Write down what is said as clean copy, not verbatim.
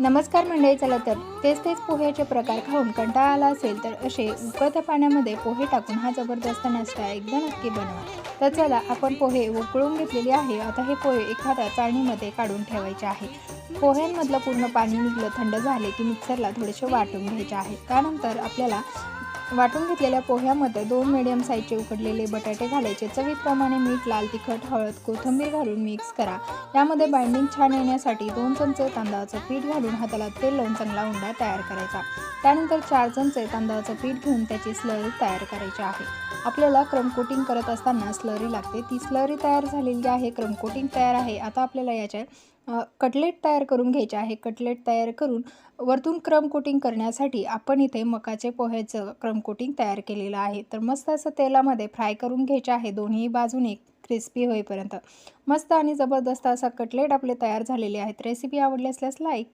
नमस्कार मंडळी, चला तर तेच पोह्याचे प्रकार खाऊन कंटाळा आला असेल तर असे उकळत्या पाण्यामध्ये पोहे टाकून हा जबरदस्त नाश्ता एकदा नक्की बनवा। तर चला, आपण पोहे उकळून घेतलेले आहे। आता हे पोहे एखाद्या चाळणीमध्ये काढून ठेवायचे आहे। पोह्यांमधलं पूर्ण पाणी निघलं, थंड झाले की मिक्सरला थोडेसे वाटून घ्यायचे आहे। त्यानंतर आपल्याला वाटून घेतलेल्या पोह्यामध्ये 2 मीडियम साईजचे उकडलेले बटाटे घालायचे। चवीप्रमाणे मीठ, लाल तिखट, हळद, कोथिंबीर घालून मिक्स करा। यामध्ये बाइंडिंग छान येण्यासाठी 2 चमचे तांदळाचं पीठ घालून हाताला तेल लावून चांगला उंडा तयार करायचा। त्यानंतर 4 चमचे तांदळाचं पीठ घेऊन त्याची स्लरी तयार करायची आहे। आपल्याला क्रम कोटिंग करत असताना स्लरी लागते, ती स्लरी तयार झालेली आहे, क्रम कोटिंग तयार आहे। आता आपल्याला याच्या कटलेट तयार करून घ्यायचे आहे। कटलेट तयार करून वरतून क्रम कोटिंग करण्यासाठी आपण इथे मकाचे पोह्याचं क्रम कोटिंग तयार केलेलं आहे। तर मस्त असं तेलामध्ये फ्राय करून घ्यायचे आहे, दोन्ही बाजूने क्रिस्पी होईपर्यंत। मस्त आणि जबरदस्त असा कटलेट आपले तयार झालेले आहेत। रेसिपी आवडली असल्यास लाईक